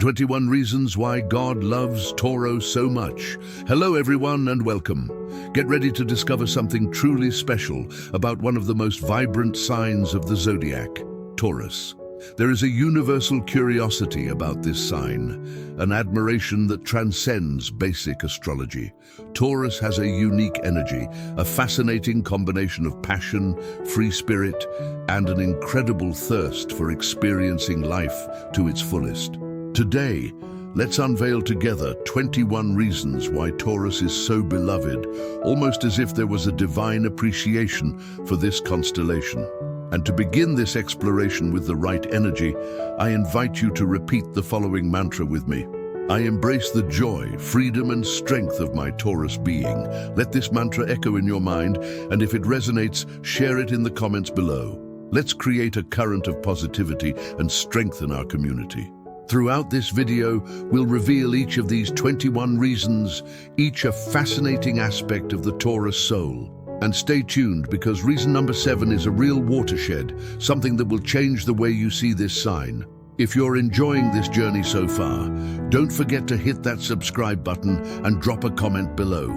21 Reasons Why God Loves Taurus So Much. Hello everyone and welcome. Get ready to discover something truly special about one of the most vibrant signs of the Zodiac, Taurus. There is a universal curiosity about this sign, an admiration that transcends basic astrology. Taurus has a unique energy, a fascinating combination of passion, free spirit, and an incredible thirst for experiencing life to its fullest. Today, let's unveil together 21 reasons why Taurus is so beloved, almost as if there was a divine appreciation for this constellation. And to begin this exploration with the right energy, I invite you to repeat the following mantra with me. I embrace the joy, freedom, and strength of my Taurus being. Let this mantra echo in your mind, and if it resonates, share it in the comments below. Let's create a current of positivity and strengthen our community. Throughout this video, we'll reveal each of these 21 reasons, each a fascinating aspect of the Taurus soul. And stay tuned, because reason number 7 is a real watershed, something that will change the way you see this sign. If you're enjoying this journey so far, don't forget to hit that subscribe button and drop a comment below.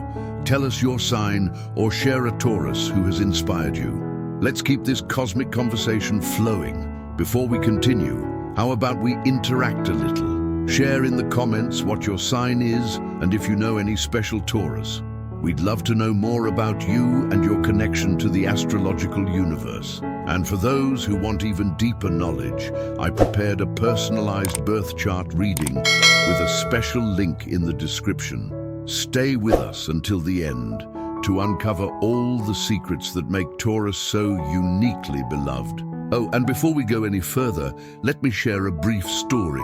Tell us your sign or share a Taurus who has inspired you. Let's keep this cosmic conversation flowing. Before we continue, how about we interact a little? Share in the comments what your sign is and if you know any special Taurus. We'd love to know more about you and your connection to the astrological universe. And for those who want even deeper knowledge, I prepared a personalized birth chart reading with a special link in the description. Stay with us until the end to uncover all the secrets that make Taurus so uniquely beloved. Oh, and before we go any further, let me share a brief story.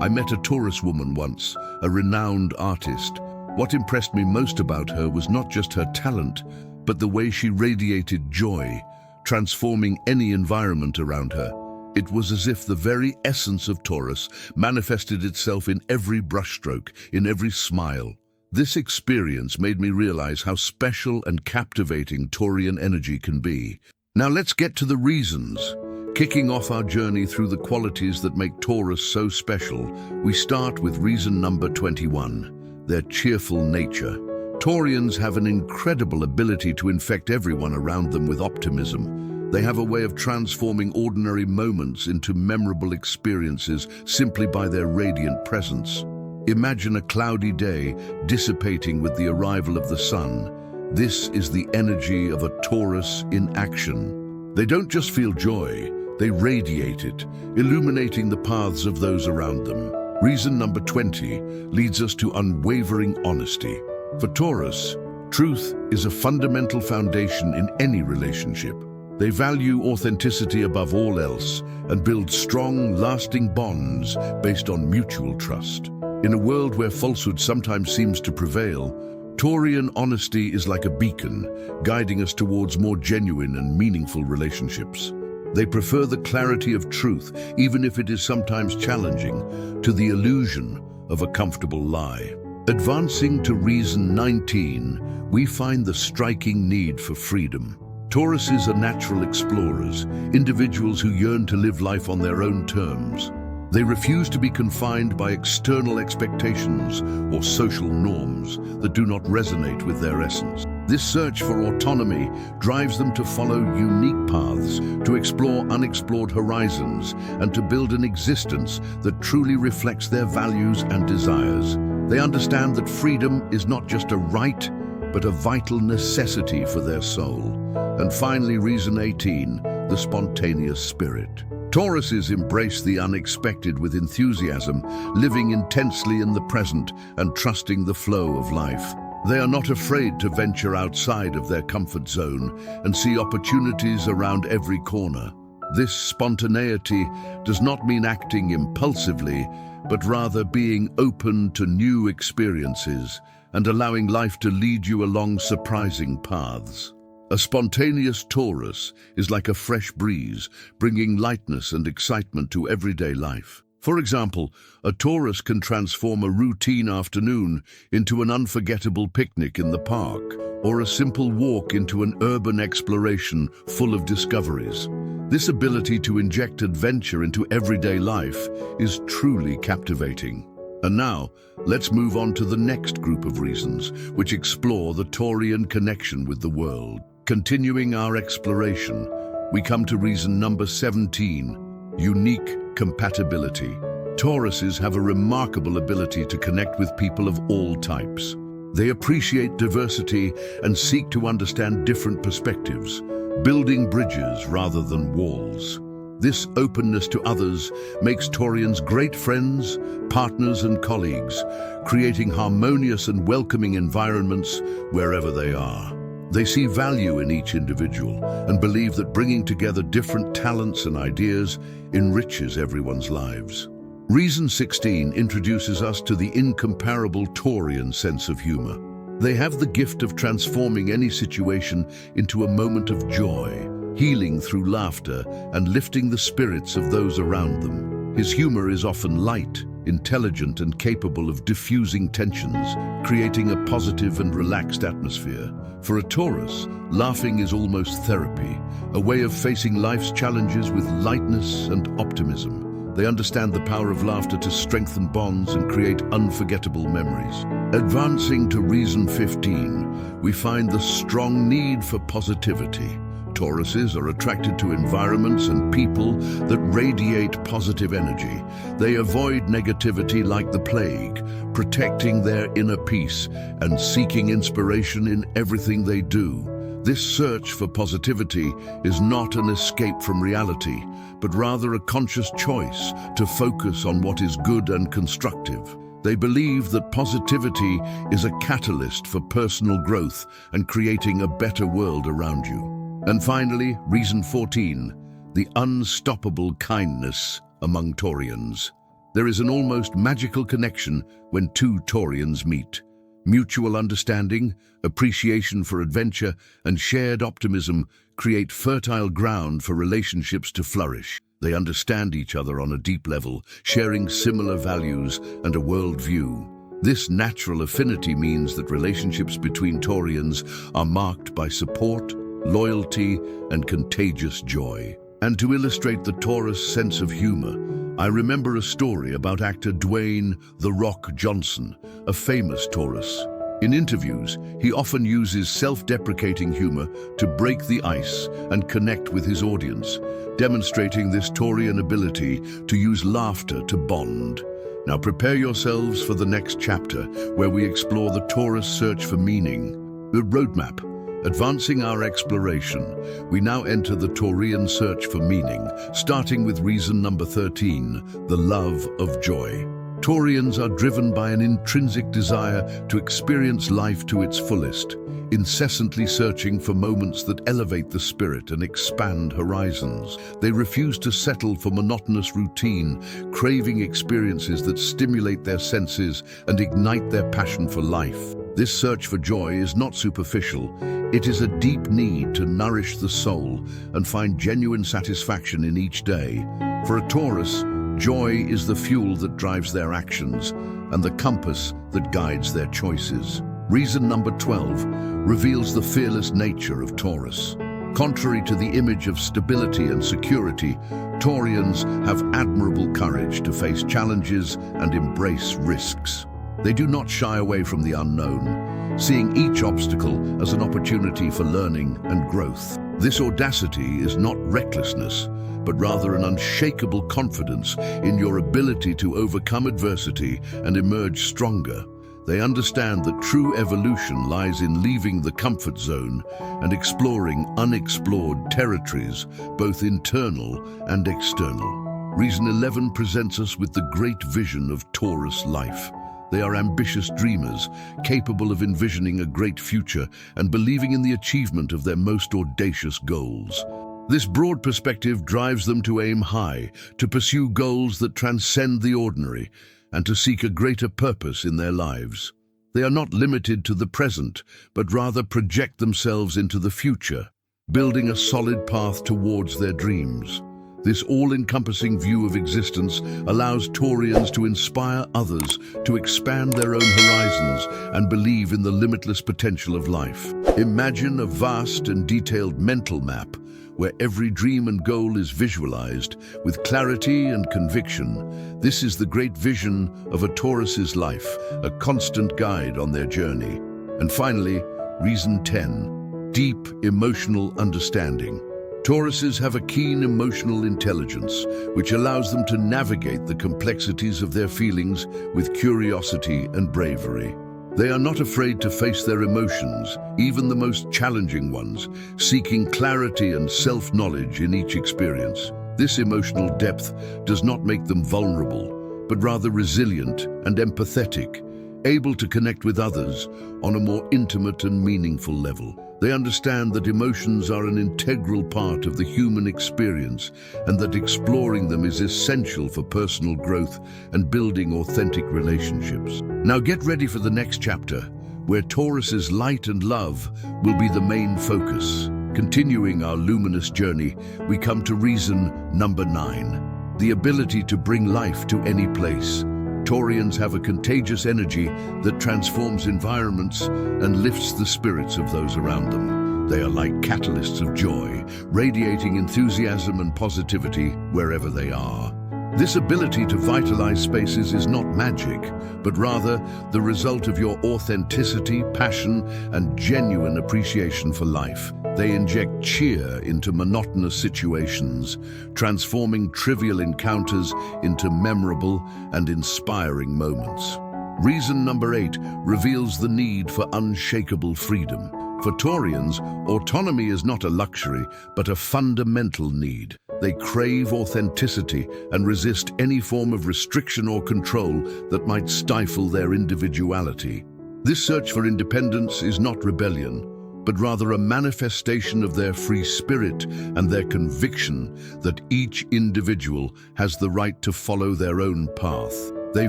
I met a Taurus woman once, a renowned artist. What impressed me most about her was not just her talent, but the way she radiated joy, transforming any environment around her. It was as if the very essence of Taurus manifested itself in every brushstroke, in every smile. This experience made me realize how special and captivating Taurean energy can be. Now let's get to the reasons. Kicking off our journey through the qualities that make Taurus so special, we start with reason number 21. Their cheerful nature. Taureans have an incredible ability to infect everyone around them with optimism. They have a way of transforming ordinary moments into memorable experiences simply by their radiant presence. Imagine a cloudy day dissipating with the arrival of the sun. This is the energy of a Taurus in action. They don't just feel joy, they radiate it, illuminating the paths of those around them. Reason number 20 leads us to unwavering honesty. For Taurus, truth is a fundamental foundation in any relationship. They value authenticity above all else and build strong, lasting bonds based on mutual trust. In a world where falsehood sometimes seems to prevail, Taurean honesty is like a beacon, guiding us towards more genuine and meaningful relationships. They prefer the clarity of truth, even if it is sometimes challenging, to the illusion of a comfortable lie. Advancing to reason 19, we find the striking need for freedom. Tauruses are natural explorers, individuals who yearn to live life on their own terms. They refuse to be confined by external expectations or social norms that do not resonate with their essence. This search for autonomy drives them to follow unique paths, to explore unexplored horizons, and to build an existence that truly reflects their values and desires. They understand that freedom is not just a right, but a vital necessity for their soul. And finally, reason 18, the spontaneous spirit. Tauruses embrace the unexpected with enthusiasm, living intensely in the present and trusting the flow of life. They are not afraid to venture outside of their comfort zone and see opportunities around every corner. This spontaneity does not mean acting impulsively, but rather being open to new experiences and allowing life to lead you along surprising paths. A spontaneous Taurus is like a fresh breeze, bringing lightness and excitement to everyday life. For example, a Taurus can transform a routine afternoon into an unforgettable picnic in the park, or a simple walk into an urban exploration full of discoveries. This ability to inject adventure into everyday life is truly captivating. And now, let's move on to the next group of reasons, which explore the Taurian connection with the world. Continuing our exploration, we come to reason number 17, unique compatibility. Tauruses have a remarkable ability to connect with people of all types. They appreciate diversity and seek to understand different perspectives, building bridges rather than walls. This openness to others makes Taureans great friends, partners, and colleagues, creating harmonious and welcoming environments wherever they are. They see value in each individual and believe that bringing together different talents and ideas enriches everyone's lives. Reason 16 introduces us to the incomparable Taurian sense of humor. They have the gift of transforming any situation into a moment of joy, healing through laughter and lifting the spirits of those around them. His humor is often light, intelligent, and capable of diffusing tensions, creating a positive and relaxed atmosphere. For a Taurus, laughing is almost therapy, a way of facing life's challenges with lightness and optimism. They understand the power of laughter to strengthen bonds and create unforgettable memories. Advancing to reason 15, we find the strong need for positivity. Tauruses are attracted to environments and people that radiate positive energy. They avoid negativity like the plague, protecting their inner peace and seeking inspiration in everything they do. This search for positivity is not an escape from reality, but rather a conscious choice to focus on what is good and constructive. They believe that positivity is a catalyst for personal growth and creating a better world around you. And finally, reason 14, the unstoppable kindness among Taureans. There is an almost magical connection when two Taureans meet. Mutual understanding, appreciation for adventure, and shared optimism create fertile ground for relationships to flourish. They understand each other on a deep level, sharing similar values and a worldview. This natural affinity means that relationships between Taureans are marked by support, loyalty, and contagious joy. And to illustrate the Taurus sense of humor, I remember a story about actor Dwayne "The Rock" Johnson, a famous Taurus. In interviews, he often uses self-deprecating humor to break the ice and connect with his audience, demonstrating this Taurian ability to use laughter to bond. Now prepare yourselves for the next chapter, where we explore the Taurus search for meaning. The roadmap. Advancing our exploration, we now enter the Taurean search for meaning, starting with reason number 13, the love of joy. Taureans are driven by an intrinsic desire to experience life to its fullest, incessantly searching for moments that elevate the spirit and expand horizons. They refuse to settle for monotonous routine, craving experiences that stimulate their senses and ignite their passion for life. This search for joy is not superficial. It is a deep need to nourish the soul and find genuine satisfaction in each day. For a Taurus, joy is the fuel that drives their actions and the compass that guides their choices. Reason number 12 reveals the fearless nature of Taurus. Contrary to the image of stability and security, Taureans have admirable courage to face challenges and embrace risks. They do not shy away from the unknown, seeing each obstacle as an opportunity for learning and growth. This audacity is not recklessness, but rather an unshakable confidence in your ability to overcome adversity and emerge stronger. They understand that true evolution lies in leaving the comfort zone and exploring unexplored territories, both internal and external. Reason 11 presents us with the great vision of Taurus life. They are ambitious dreamers, capable of envisioning a great future and believing in the achievement of their most audacious goals. This broad perspective drives them to aim high, to pursue goals that transcend the ordinary, and to seek a greater purpose in their lives. They are not limited to the present, but rather project themselves into the future, building a solid path towards their dreams. This all-encompassing view of existence allows Taureans to inspire others to expand their own horizons and believe in the limitless potential of life. Imagine a vast and detailed mental map where every dream and goal is visualized with clarity and conviction. This is the great vision of a Taurus's life, a constant guide on their journey. And finally, reason 10, deep emotional understanding. Tauruses have a keen emotional intelligence, which allows them to navigate the complexities of their feelings with curiosity and bravery. They are not afraid to face their emotions, even the most challenging ones, seeking clarity and self-knowledge in each experience. This emotional depth does not make them vulnerable, but rather resilient and empathetic, able to connect with others on a more intimate and meaningful level. They understand that emotions are an integral part of the human experience and that exploring them is essential for personal growth and building authentic relationships. Now get ready for the next chapter, where Taurus's light and love will be the main focus. Continuing our luminous journey, we come to reason number 9, the ability to bring life to any place. Taureans have a contagious energy that transforms environments and lifts the spirits of those around them. They are like catalysts of joy, radiating enthusiasm and positivity wherever they are. This ability to vitalize spaces is not magic, but rather the result of your authenticity, passion, and genuine appreciation for life. They inject cheer into monotonous situations, transforming trivial encounters into memorable and inspiring moments. Reason number 8 reveals the need for unshakable freedom. For Taureans, autonomy is not a luxury, but a fundamental need. They crave authenticity and resist any form of restriction or control that might stifle their individuality. This search for independence is not rebellion, but rather a manifestation of their free spirit and their conviction that each individual has the right to follow their own path. They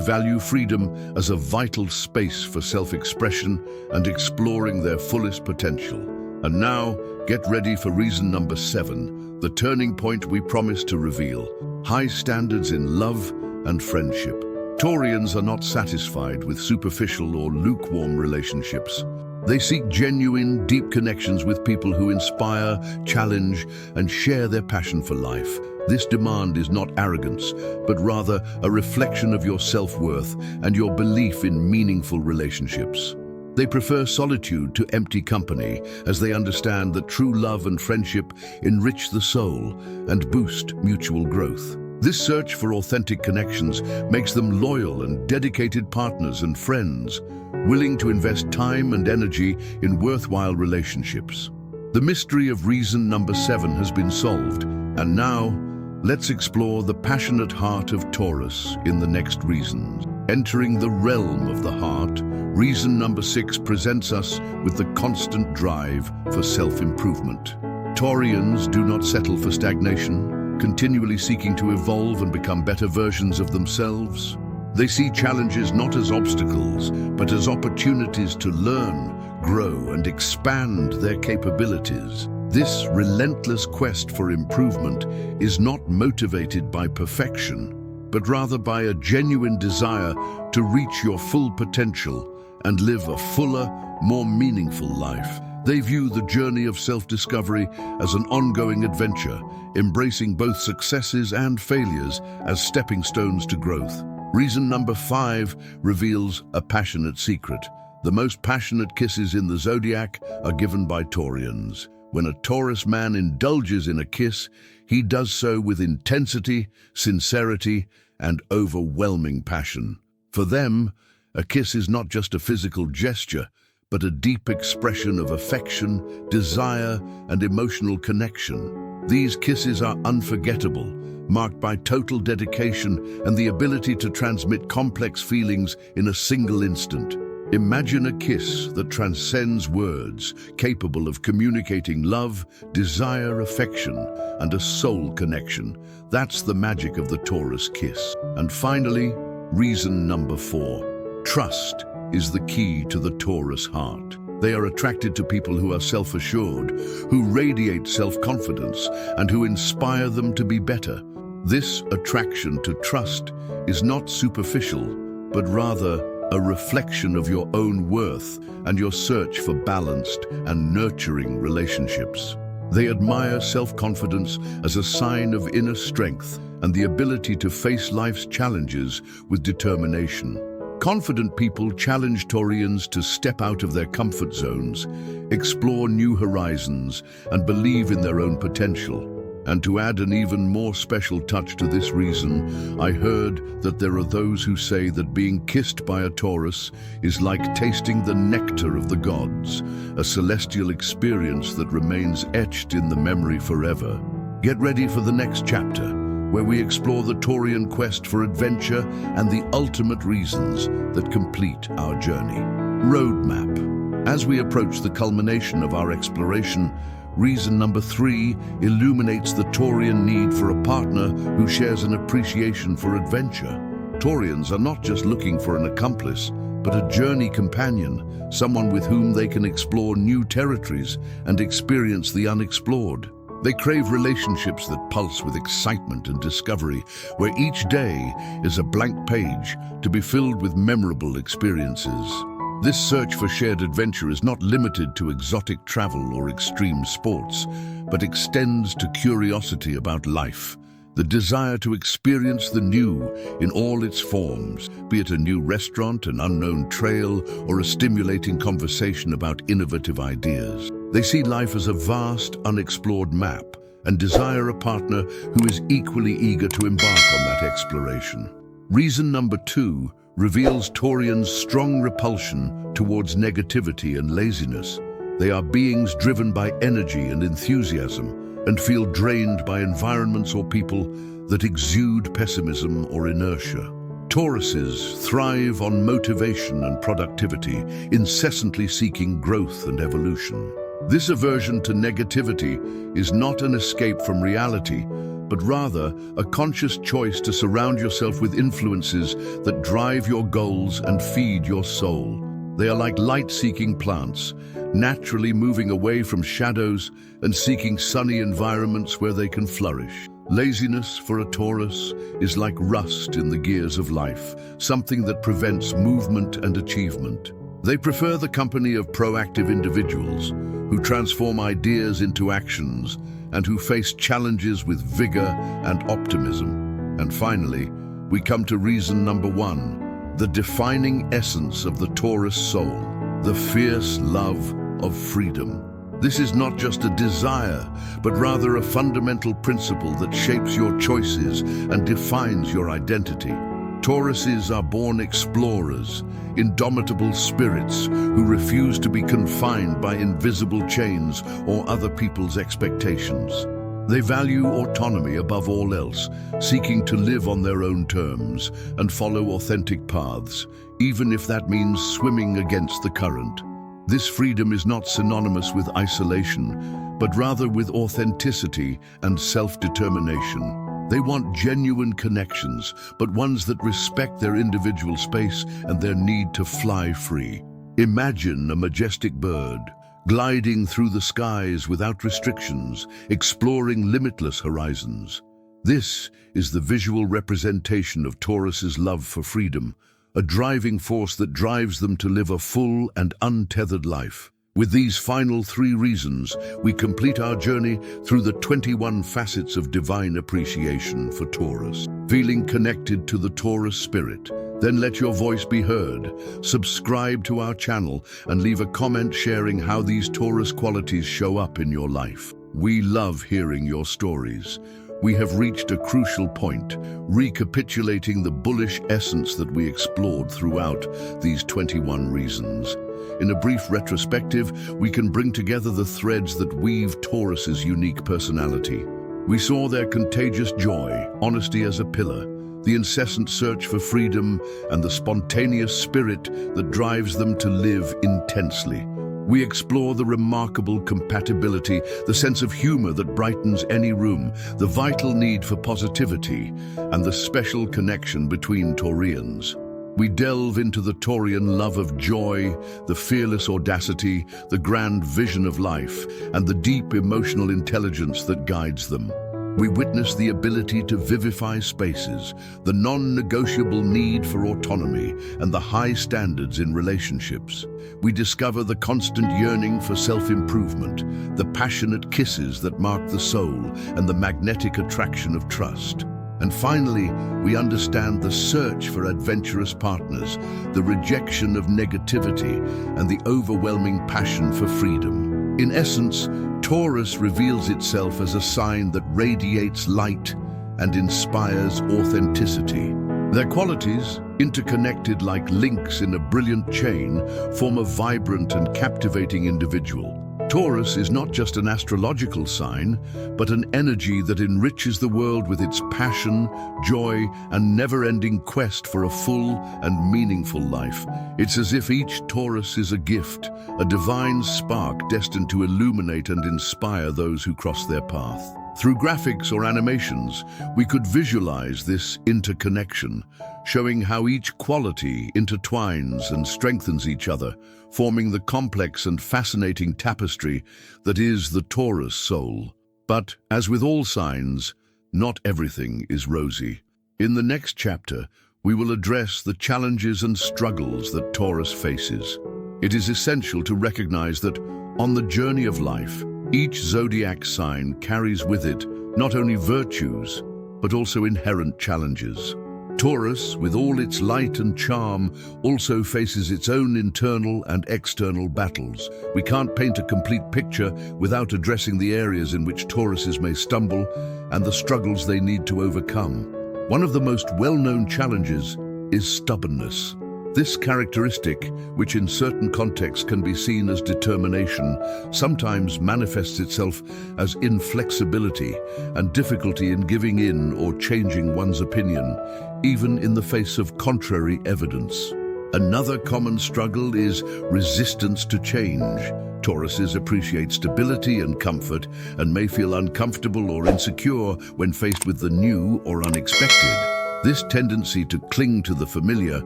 value freedom as a vital space for self-expression and exploring their fullest potential. And now, get ready for reason number 7, the turning point we promised to reveal: high standards in love and friendship. Taureans are not satisfied with superficial or lukewarm relationships. They seek genuine, deep connections with people who inspire, challenge, and share their passion for life. This demand is not arrogance, but rather a reflection of your self-worth and your belief in meaningful relationships. They prefer solitude to empty company, as they understand that true love and friendship enrich the soul and boost mutual growth. This search for authentic connections makes them loyal and dedicated partners and friends, willing to invest time and energy in worthwhile relationships. The mystery of reason number 7 has been solved, and now, let's explore the passionate heart of Taurus in the next reasons. Entering the realm of the heart, reason number 6 presents us with the constant drive for self-improvement. Taureans do not settle for stagnation, continually seeking to evolve and become better versions of themselves. They see challenges not as obstacles, but as opportunities to learn, grow, and expand their capabilities. This relentless quest for improvement is not motivated by perfection, but rather by a genuine desire to reach your full potential and live a fuller, more meaningful life. They view the journey of self-discovery as an ongoing adventure, embracing both successes and failures as stepping stones to growth. Reason number 5 reveals a passionate secret. The most passionate kisses in the Zodiac are given by Taureans. When a Taurus man indulges in a kiss, he does so with intensity, sincerity, and overwhelming passion. For them, a kiss is not just a physical gesture, but a deep expression of affection, desire, and emotional connection. These kisses are unforgettable, marked by total dedication and the ability to transmit complex feelings in a single instant. Imagine a kiss that transcends words, capable of communicating love, desire, affection, and a soul connection. That's the magic of the Taurus kiss. And finally, reason number 4. Trust is the key to the Taurus heart. They are attracted to people who are self-assured, who radiate self-confidence, and who inspire them to be better. This attraction to trust is not superficial, but rather a reflection of your own worth and your search for balanced and nurturing relationships. They admire self-confidence as a sign of inner strength and the ability to face life's challenges with determination. Confident people challenge Taureans to step out of their comfort zones, explore new horizons, and believe in their own potential. And to add an even more special touch to this reason, I heard that there are those who say that being kissed by a Taurus is like tasting the nectar of the gods, a celestial experience that remains etched in the memory forever. Get ready for the next chapter, where we explore the Taurian quest for adventure and the ultimate reasons that complete our journey. Roadmap. As we approach the culmination of our exploration, reason number 3 illuminates the Taurian need for a partner who shares an appreciation for adventure. Taureans are not just looking for an accomplice, but a journey companion, someone with whom they can explore new territories and experience the unexplored. They crave relationships that pulse with excitement and discovery, where each day is a blank page to be filled with memorable experiences. This search for shared adventure is not limited to exotic travel or extreme sports, but extends to curiosity about life, the desire to experience the new in all its forms, be it a new restaurant, an unknown trail, or a stimulating conversation about innovative ideas. They see life as a vast, unexplored map and desire a partner who is equally eager to embark on that exploration. Reason number 2 reveals Taurians' strong repulsion towards negativity and laziness. They are beings driven by energy and enthusiasm and feel drained by environments or people that exude pessimism or inertia. Tauruses thrive on motivation and productivity, incessantly seeking growth and evolution. This aversion to negativity is not an escape from reality, but rather a conscious choice to surround yourself with influences that drive your goals and feed your soul. They are like light-seeking plants, naturally moving away from shadows and seeking sunny environments where they can flourish. Laziness for a Taurus is like rust in the gears of life, something that prevents movement and achievement. They prefer the company of proactive individuals who transform ideas into actions and who face challenges with vigor and optimism. And finally, we come to reason number 1, the defining essence of the Taurus soul, the fierce love of freedom. This is not just a desire, but rather a fundamental principle that shapes your choices and defines your identity. Tauruses are born explorers, indomitable spirits who refuse to be confined by invisible chains or other people's expectations. They value autonomy above all else, seeking to live on their own terms and follow authentic paths, even if that means swimming against the current. This freedom is not synonymous with isolation, but rather with authenticity and self-determination. They want genuine connections, but ones that respect their individual space and their need to fly free. Imagine a majestic bird, gliding through the skies without restrictions, exploring limitless horizons. This is the visual representation of Taurus's love for freedom, a driving force that drives them to live a full and untethered life. With these final 3 reasons, we complete our journey through the 21 facets of divine appreciation for Taurus. Feeling connected to the Taurus spirit? Then let your voice be heard. Subscribe to our channel and leave a comment sharing how these Taurus qualities show up in your life. We love hearing your stories. We have reached a crucial point, recapitulating the bullish essence that we explored throughout these 21 reasons. In a brief retrospective, we can bring together the threads that weave Taurus's unique personality. We saw their contagious joy, honesty as a pillar, the incessant search for freedom, and the spontaneous spirit that drives them to live intensely. We explore the remarkable compatibility, the sense of humor that brightens any room, the vital need for positivity, and the special connection between Taureans. We delve into the Taurean love of joy, the fearless audacity, the grand vision of life, and the deep emotional intelligence that guides them. We witness the ability to vivify spaces, the non-negotiable need for autonomy, and the high standards in relationships. We discover the constant yearning for self-improvement, the passionate kisses that mark the soul, and the magnetic attraction of trust. And finally, we understand the search for adventurous partners, the rejection of negativity, and the overwhelming passion for freedom. In essence, Taurus reveals itself as a sign that radiates light and inspires authenticity. Their qualities, interconnected like links in a brilliant chain, form a vibrant and captivating individual. Taurus is not just an astrological sign, but an energy that enriches the world with its passion, joy, and never-ending quest for a full and meaningful life. It's as if each Taurus is a gift, a divine spark destined to illuminate and inspire those who cross their path. Through graphics or animations, we could visualize this interconnection, showing how each quality intertwines and strengthens each other, forming the complex and fascinating tapestry that is the Taurus soul. But, as with all signs, not everything is rosy. In the next chapter, we will address the challenges and struggles that Taurus faces. It is essential to recognize that, on the journey of life, each zodiac sign carries with it not only virtues, but also inherent challenges. Taurus, with all its light and charm, also faces its own internal and external battles. We can't paint a complete picture without addressing the areas in which Tauruses may stumble and the struggles they need to overcome. One of the most well-known challenges is stubbornness. This characteristic, which in certain contexts can be seen as determination, sometimes manifests itself as inflexibility and difficulty in giving in or changing one's opinion, even in the face of contrary evidence. Another common struggle is resistance to change. Tauruses appreciate stability and comfort and may feel uncomfortable or insecure when faced with the new or unexpected. This tendency to cling to the familiar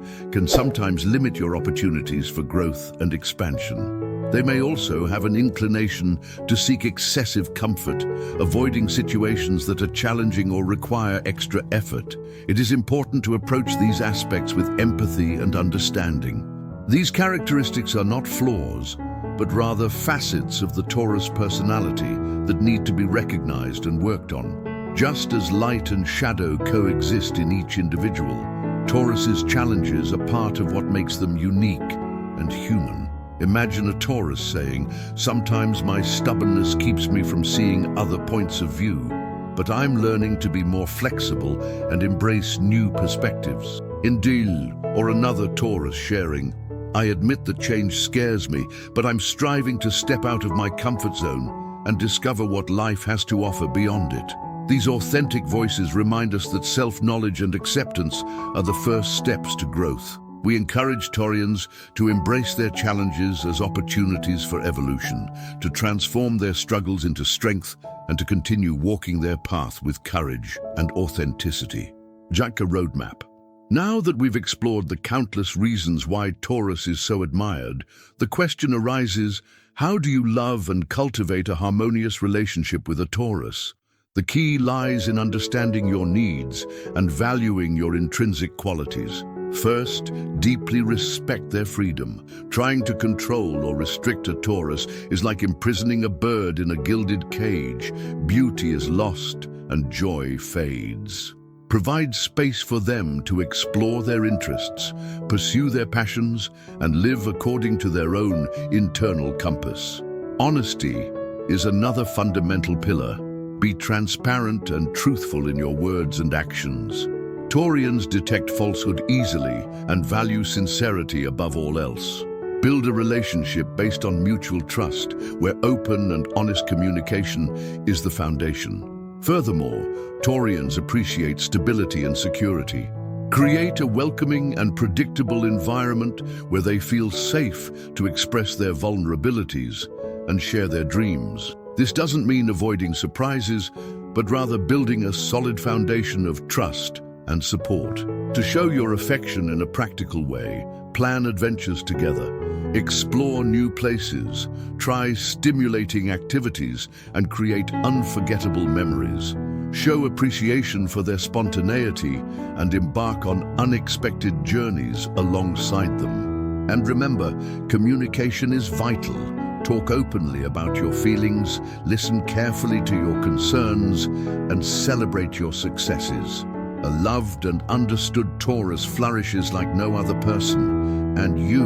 can sometimes limit your opportunities for growth and expansion. They may also have an inclination to seek excessive comfort, avoiding situations that are challenging or require extra effort. It is important to approach these aspects with empathy and understanding. These characteristics are not flaws, but rather facets of the Taurus personality that need to be recognized and worked on. Just as light and shadow coexist in each individual, Taurus's challenges are part of what makes them unique and human. Imagine a Taurus saying, "Sometimes my stubbornness keeps me from seeing other points of view, but I'm learning to be more flexible and embrace new perspectives." Indeed, or another Taurus sharing, "I admit that change scares me, but I'm striving to step out of my comfort zone and discover what life has to offer beyond it." These authentic voices remind us that self-knowledge and acceptance are the first steps to growth. We encourage Taureans to embrace their challenges as opportunities for evolution, to transform their struggles into strength, and to continue walking their path with courage and authenticity. Jaka Roadmap. Now that we've explored the countless reasons why Taurus is so admired, the question arises, how do you love and cultivate a harmonious relationship with a Taurus? The key lies in understanding your needs and valuing your intrinsic qualities. First, deeply respect their freedom. Trying to control or restrict a Taurus is like imprisoning a bird in a gilded cage. Beauty is lost and joy fades. Provide space for them to explore their interests, pursue their passions, and live according to their own internal compass. Honesty is another fundamental pillar. Be transparent and truthful in your words and actions. Taureans detect falsehood easily and value sincerity above all else. Build a relationship based on mutual trust, where open and honest communication is the foundation. Furthermore, Taureans appreciate stability and security. Create a welcoming and predictable environment where they feel safe to express their vulnerabilities and share their dreams. This doesn't mean avoiding surprises, but rather building a solid foundation of trust and support. To show your affection in a practical way, plan adventures together, explore new places, try stimulating activities, and create unforgettable memories. Show appreciation for their spontaneity and embark on unexpected journeys alongside them. And remember, communication is vital. Talk openly about your feelings, listen carefully to your concerns, and celebrate your successes. A loved and understood Taurus flourishes like no other person. And you,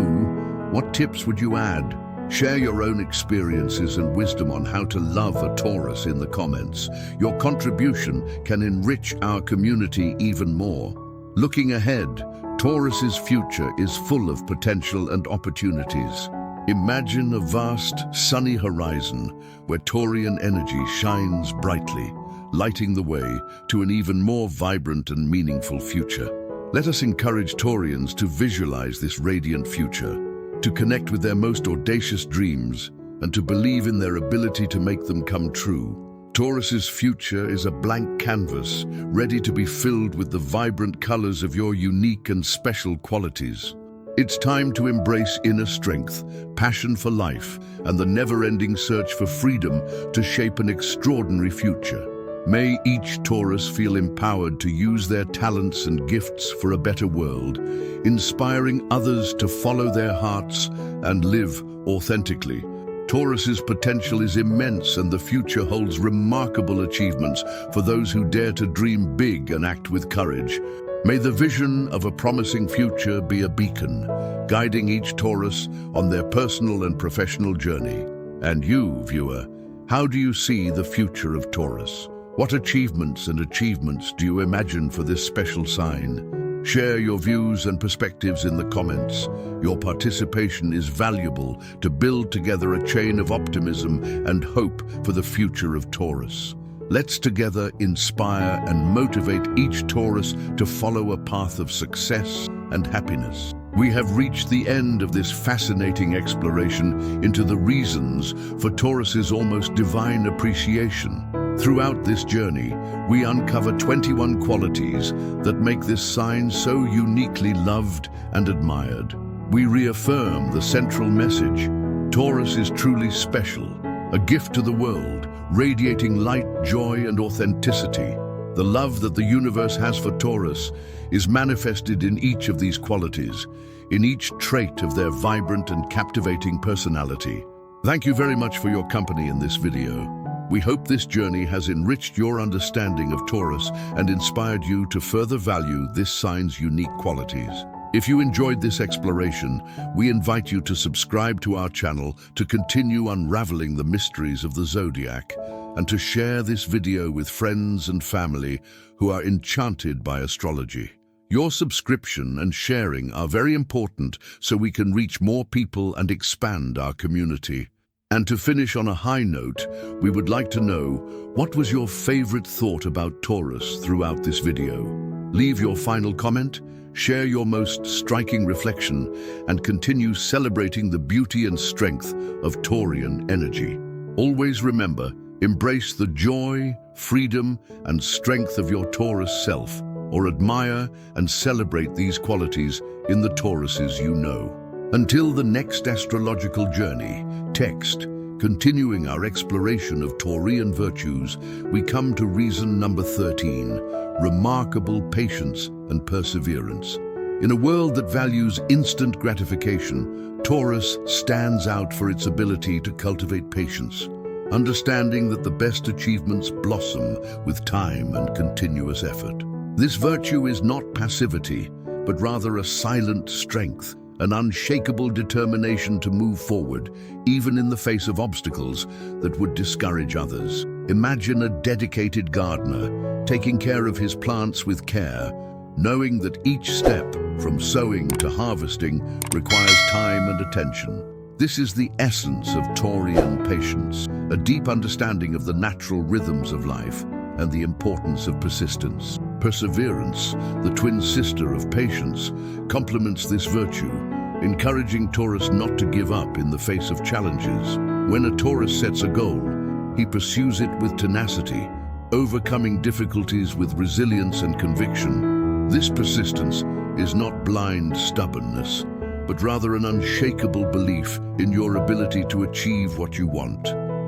what tips would you add? Share your own experiences and wisdom on how to love a Taurus in the comments. Your contribution can enrich our community even more. Looking ahead, Taurus's future is full of potential and opportunities. Imagine a vast, sunny horizon where Taurean energy shines brightly, lighting the way to an even more vibrant and meaningful future. Let us encourage Taureans to visualize this radiant future, to connect with their most audacious dreams, and to believe in their ability to make them come true. Taurus's future is a blank canvas, ready to be filled with the vibrant colors of your unique and special qualities. It's time to embrace inner strength, passion for life, and the never-ending search for freedom to shape an extraordinary future. May each Taurus feel empowered to use their talents and gifts for a better world, inspiring others to follow their hearts and live authentically. Taurus's potential is immense, and the future holds remarkable achievements for those who dare to dream big and act with courage. May the vision of a promising future be a beacon, guiding each Taurus on their personal and professional journey. And you, viewer, how do you see the future of Taurus? What achievements do you imagine for this special sign? Share your views and perspectives in the comments. Your participation is valuable to build together a chain of optimism and hope for the future of Taurus. Let's together inspire and motivate each Taurus to follow a path of success and happiness. We have reached the end of this fascinating exploration into the reasons for Taurus's almost divine appreciation. Throughout this journey, we uncover 21 qualities that make this sign so uniquely loved and admired. We reaffirm the central message: Taurus is truly special, a gift to the world, radiating light, joy, and authenticity. The love that the universe has for Taurus is manifested in each of these qualities, in each trait of their vibrant and captivating personality. Thank you very much for your company in this video. We hope this journey has enriched your understanding of Taurus and inspired you to further value this sign's unique qualities. If you enjoyed this exploration, we invite you to subscribe to our channel to continue unraveling the mysteries of the Zodiac, and to share this video with friends and family who are enchanted by astrology. Your subscription and sharing are very important so we can reach more people and expand our community. And to finish on a high note, we would like to know, what was your favorite thought about Taurus throughout this video? Leave your final comment, share your most striking reflection, and continue celebrating the beauty and strength of Taurean energy. Always remember, embrace the joy, freedom, and strength of your Taurus self, or admire and celebrate these qualities in the Tauruses you know. Until the next astrological journey, text, continuing our exploration of Taurean virtues, we come to reason number 13, remarkable patience and perseverance. In a world that values instant gratification, Taurus stands out for its ability to cultivate patience, understanding that the best achievements blossom with time and continuous effort. This virtue is not passivity, but rather a silent strength, an unshakable determination to move forward, even in the face of obstacles that would discourage others. Imagine a dedicated gardener taking care of his plants with care, knowing that each step, from sowing to harvesting, requires time and attention. This is the essence of Taurean patience, a deep understanding of the natural rhythms of life and the importance of persistence. Perseverance, the twin sister of patience, complements this virtue, encouraging Taurus not to give up in the face of challenges. When a Taurus sets a goal, he pursues it with tenacity, overcoming difficulties with resilience and conviction. This persistence is not blind stubbornness, but rather an unshakable belief in your ability to achieve what you want,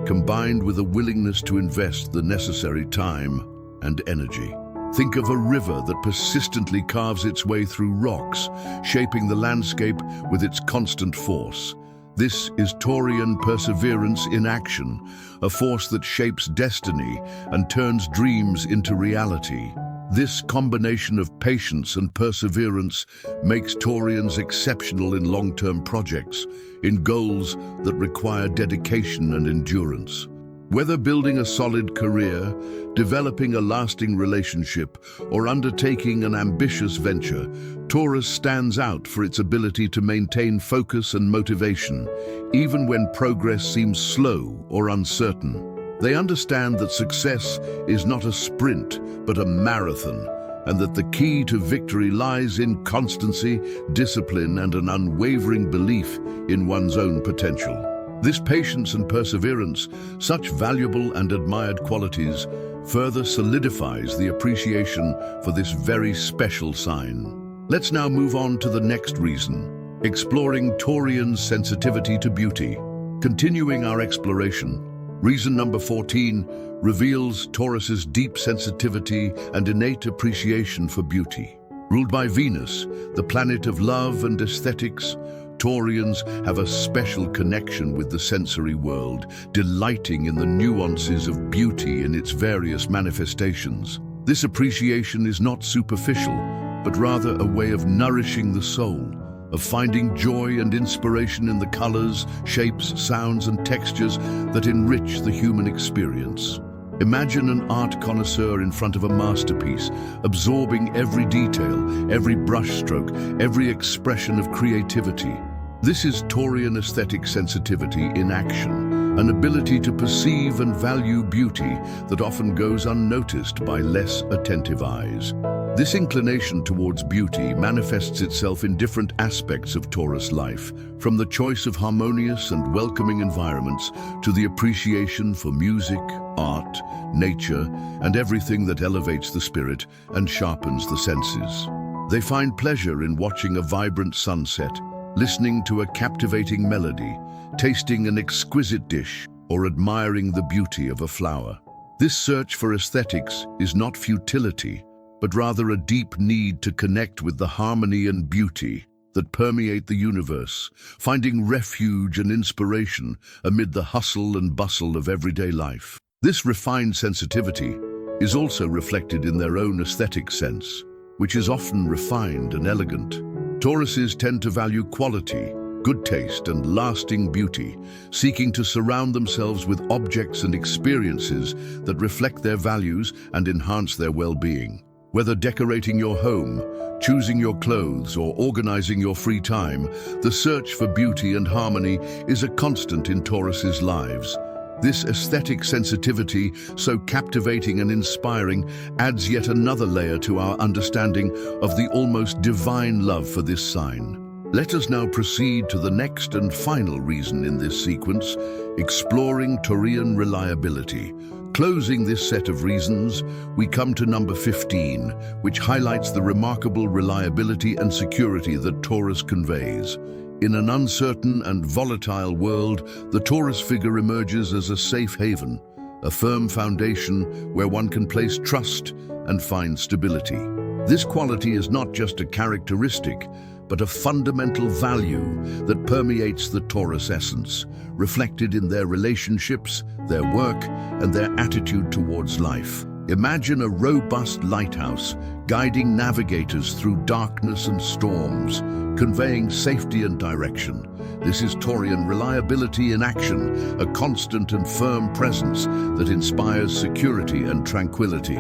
combined with a willingness to invest the necessary time. and energy. Think of a river that persistently carves its way through rocks, shaping the landscape with its constant force. This is Taurean perseverance in action, a force that shapes destiny and turns dreams into reality. This combination of patience and perseverance makes Taureans exceptional in long-term projects, in goals that require dedication and endurance. Whether building a solid career, developing a lasting relationship, or undertaking an ambitious venture, Taurus stands out for its ability to maintain focus and motivation, even when progress seems slow or uncertain. They understand that success is not a sprint, but a marathon, and that the key to victory lies in constancy, discipline, and an unwavering belief in one's own potential. This patience and perseverance, such valuable and admired qualities, further solidifies the appreciation for this very special sign. Let's now move on to the next reason, exploring Taurian's sensitivity to beauty. Continuing our exploration, reason number 14 reveals Taurus's deep sensitivity and innate appreciation for beauty. Ruled by Venus, the planet of love and aesthetics, Taurians have a special connection with the sensory world, delighting in the nuances of beauty in its various manifestations. This appreciation is not superficial, but rather a way of nourishing the soul, of finding joy and inspiration in the colors, shapes, sounds, and textures that enrich the human experience. Imagine an art connoisseur in front of a masterpiece, absorbing every detail, every brushstroke, every expression of creativity. This is Taurean aesthetic sensitivity in action, an ability to perceive and value beauty that often goes unnoticed by less attentive eyes. This inclination towards beauty manifests itself in different aspects of Taurus life, from the choice of harmonious and welcoming environments to the appreciation for music, art, nature, and everything that elevates the spirit and sharpens the senses. They find pleasure in watching a vibrant sunset, listening to a captivating melody, tasting an exquisite dish, or admiring the beauty of a flower. This search for aesthetics is not futility, but rather a deep need to connect with the harmony and beauty that permeate the universe, finding refuge and inspiration amid the hustle and bustle of everyday life. This refined sensitivity is also reflected in their own aesthetic sense, which is often refined and elegant. Tauruses tend to value quality, good taste, and lasting beauty, seeking to surround themselves with objects and experiences that reflect their values and enhance their well-being. Whether decorating your home, choosing your clothes, or organizing your free time, the search for beauty and harmony is a constant in Taurus's lives. This aesthetic sensitivity, so captivating and inspiring, adds yet another layer to our understanding of the almost divine love for this sign. Let us now proceed to the next and final reason in this sequence, exploring Taurean reliability. Closing this set of reasons, we come to number 15, which highlights the remarkable reliability and security that Taurus conveys. In an uncertain and volatile world, the Taurus figure emerges as a safe haven, a firm foundation where one can place trust and find stability. This quality is not just a characteristic, but a fundamental value that permeates the Taurus essence, reflected in their relationships, their work, and their attitude towards life. Imagine a robust lighthouse guiding navigators through darkness and storms, conveying safety and direction. This is Taurean reliability in action, a constant and firm presence that inspires security and tranquility.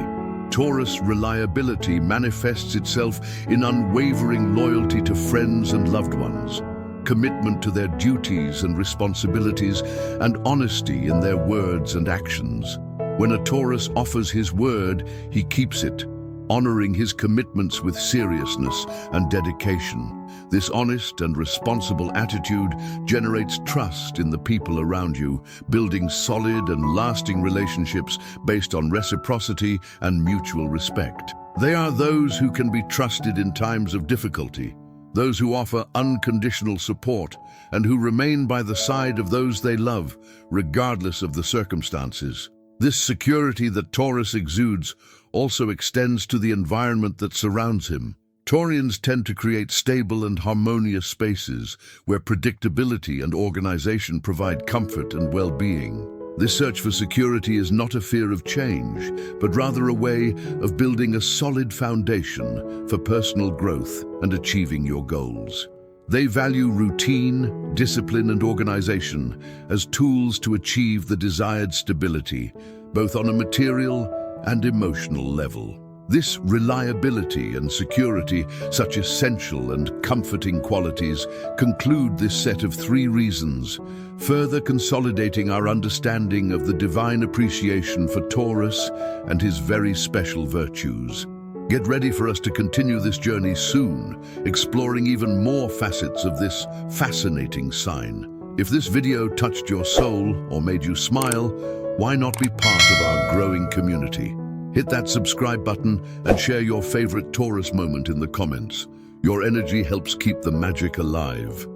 Taurus reliability manifests itself in unwavering loyalty to friends and loved ones, commitment to their duties and responsibilities, and honesty in their words and actions. When a Taurus offers his word, he keeps it, honoring his commitments with seriousness and dedication. This honest and responsible attitude generates trust in the people around you, building solid and lasting relationships based on reciprocity and mutual respect. They are those who can be trusted in times of difficulty, those who offer unconditional support, and who remain by the side of those they love, regardless of the circumstances. This security that Taurus exudes also extends to the environment that surrounds him. Taureans tend to create stable and harmonious spaces where predictability and organization provide comfort and well-being. This search for security is not a fear of change, but rather a way of building a solid foundation for personal growth and achieving your goals. They value routine, discipline, and organization as tools to achieve the desired stability, both on a material and emotional level. This reliability and security, such essential and comforting qualities, conclude this set of 3 reasons, further consolidating our understanding of the divine appreciation for Taurus and his very special virtues. Get ready for us to continue this journey soon, exploring even more facets of this fascinating sign. If this video touched your soul or made you smile, why not be part of our growing community? Hit that subscribe button and share your favorite Taurus moment in the comments. Your energy helps keep the magic alive.